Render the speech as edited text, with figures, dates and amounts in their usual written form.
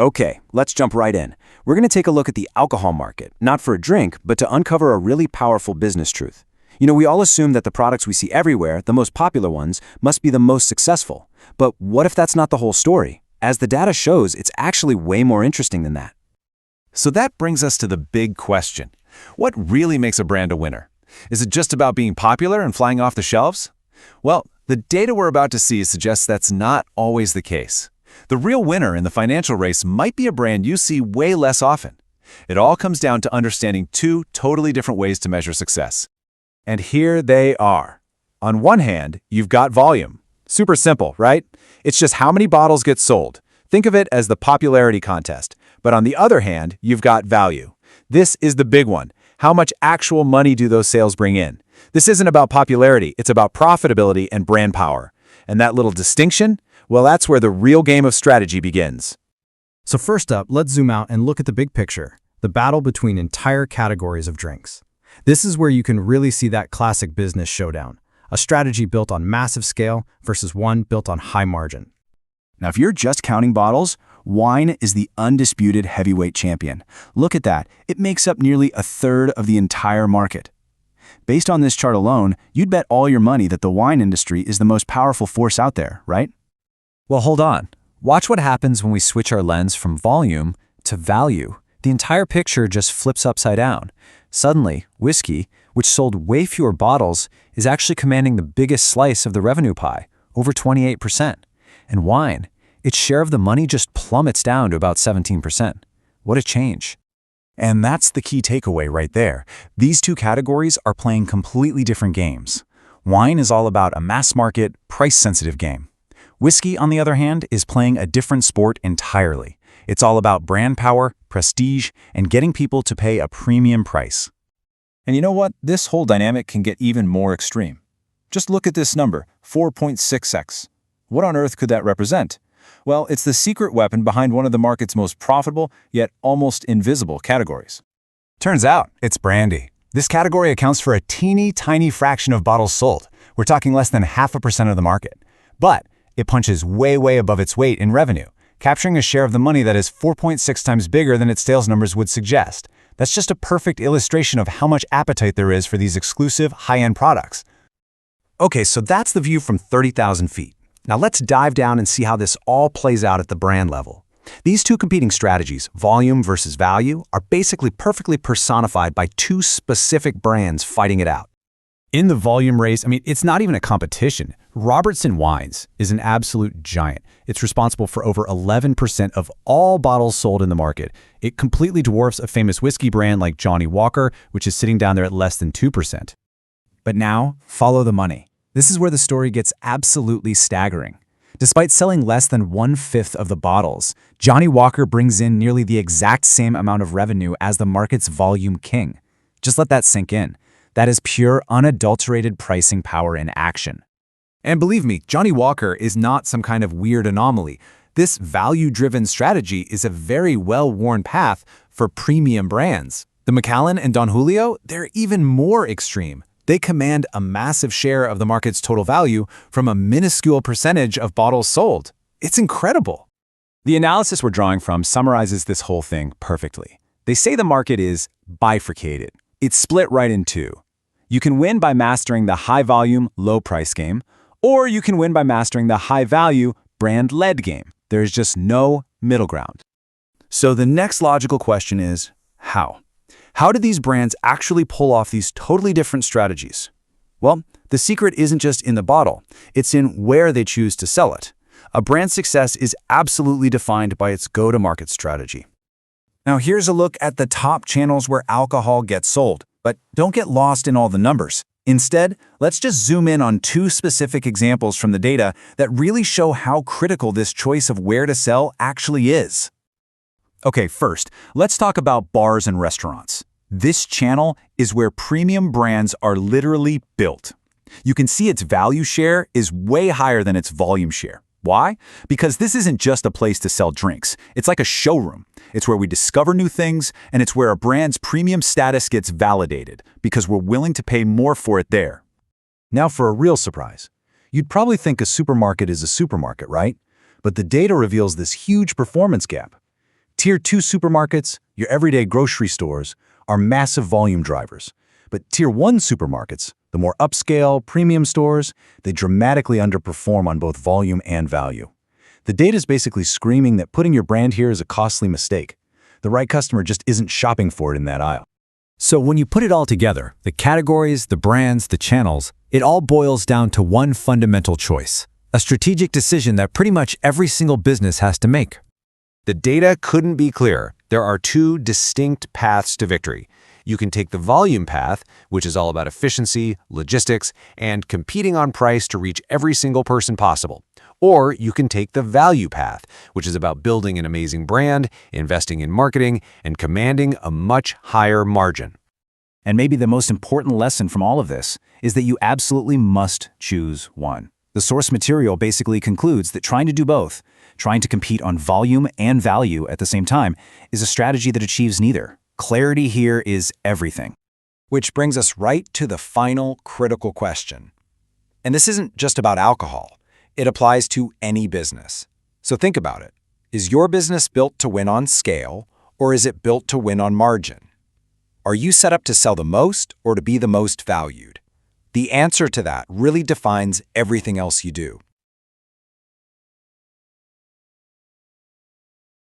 Okay, let's jump right in. We're going to take a look at the alcohol market, not for a drink, but to uncover a really powerful business truth. We all assume that the products we see everywhere, the most popular ones, must be the most successful. But what if that's not the whole story? As the data shows, it's actually way more interesting than that. So that brings us to the big question. What really makes a brand a winner? Is it just about being popular and flying off the shelves? Well, the data we're about to see suggests that's not always the case. The real winner in the financial race might be a brand you see way less often. It all comes down to understanding two totally different ways to measure success. And here they are. On one hand, you've got volume. Super simple, right? It's just how many bottles get sold. Think of it as the popularity contest. But on the other hand, you've got value. This is the big one. How much actual money do those sales bring in? This isn't about popularity, it's about profitability and brand power. And that little distinction? Well, that's where the real game of strategy begins. So first up, let's zoom out and look at the big picture, the battle between entire categories of drinks. This is where you can really see that classic business showdown, a strategy built on massive scale versus one built on high margin. Now, if you're just counting bottles, wine is the undisputed heavyweight champion. Look at that. It makes up nearly a third of the entire market. Based on this chart alone, you'd bet all your money that the wine industry is the most powerful force out there, right? Well, hold on. Watch what happens when we switch our lens from volume to value. The entire picture just flips upside down. Suddenly, whiskey, which sold way fewer bottles, is actually commanding the biggest slice of the revenue pie, over 28%. And wine, its share of the money just plummets down to about 17%. What a change. And that's the key takeaway right there. These two categories are playing completely different games. Wine is all about a mass market, price-sensitive game. Whiskey, on the other hand, is playing a different sport entirely. It's all about brand power, prestige, and getting people to pay a premium price. And you know what? This whole dynamic can get even more extreme. Just look at this number, 4.6x. What on earth could that represent? Well, it's the secret weapon behind one of the market's most profitable, yet almost invisible categories. Turns out, it's brandy. This category accounts for a teeny tiny fraction of bottles sold. We're talking less than 0.5% of the market. But it punches way above its weight in revenue, capturing a share of the money that is 4.6 times bigger than its sales numbers would suggest. That's just a perfect illustration of how much appetite there is for these exclusive, high-end products. Okay, so that's the view from 30,000 feet. Now let's dive down and see how this all plays out at the brand level. These two competing strategies, volume versus value, are basically perfectly personified by two specific brands fighting it out. In the volume race, it's not even a competition. Robertson Wines is an absolute giant. It's responsible for over 11% of all bottles sold in the market. It completely dwarfs a famous whiskey brand like Johnnie Walker, which is sitting down there at less than 2%. But now, follow the money. This is where the story gets absolutely staggering. Despite selling less than 1/5 of the bottles, Johnnie Walker brings in nearly the exact same amount of revenue as the market's volume king. Just let that sink in. That is pure, unadulterated pricing power in action. And believe me, Johnnie Walker is not some kind of weird anomaly. This value-driven strategy is a very well-worn path for premium brands. The Macallan and Don Julio, they're even more extreme. They command a massive share of the market's total value from a minuscule percentage of bottles sold. It's incredible. The analysis we're drawing from summarizes this whole thing perfectly. They say the market is bifurcated. It's split right in two. You can win by mastering the high-volume, low-price game, or you can win by mastering the high-value, brand-led game. There is just no middle ground. So the next logical question is, how? How do these brands actually pull off these totally different strategies? Well, the secret isn't just in the bottle. It's in where they choose to sell it. A brand's success is absolutely defined by its go-to-market strategy. Now here's a look at the top channels where alcohol gets sold, but don't get lost in all the numbers. Instead, let's just zoom in on two specific examples from the data that really show how critical this choice of where to sell actually is. Okay, first, let's talk about bars and restaurants. This channel is where premium brands are literally built. You can see its value share is way higher than its volume share. Why? Because this isn't just a place to sell drinks. It's like a showroom. It's where we discover new things, and it's where a brand's premium status gets validated, because we're willing to pay more for it there. Now for a real surprise. You'd probably think a supermarket is a supermarket, right? But the data reveals this huge performance gap. Tier 2 supermarkets, your everyday grocery stores, are massive volume drivers. But Tier 1 supermarkets, the more upscale, premium stores, they dramatically underperform on both volume and value. The data is basically screaming that putting your brand here is a costly mistake. The right customer just isn't shopping for it in that aisle. So when you put it all together, the categories, the brands, the channels, it all boils down to one fundamental choice, a strategic decision that pretty much every single business has to make. The data couldn't be clearer. There are two distinct paths to victory. You can take the volume path, which is all about efficiency, logistics, and competing on price to reach every single person possible. Or you can take the value path, which is about building an amazing brand, investing in marketing, and commanding a much higher margin. And maybe the most important lesson from all of this is that you absolutely must choose one. The source material basically concludes that trying to do both, trying to compete on volume and value at the same time, is a strategy that achieves neither. Clarity here is everything. Which brings us right to the final critical question. And this isn't just about alcohol. It applies to any business. So think about it. Is your business built to win on scale, or is it built to win on margin? Are you set up to sell the most or to be the most valued? The answer to that really defines everything else you do.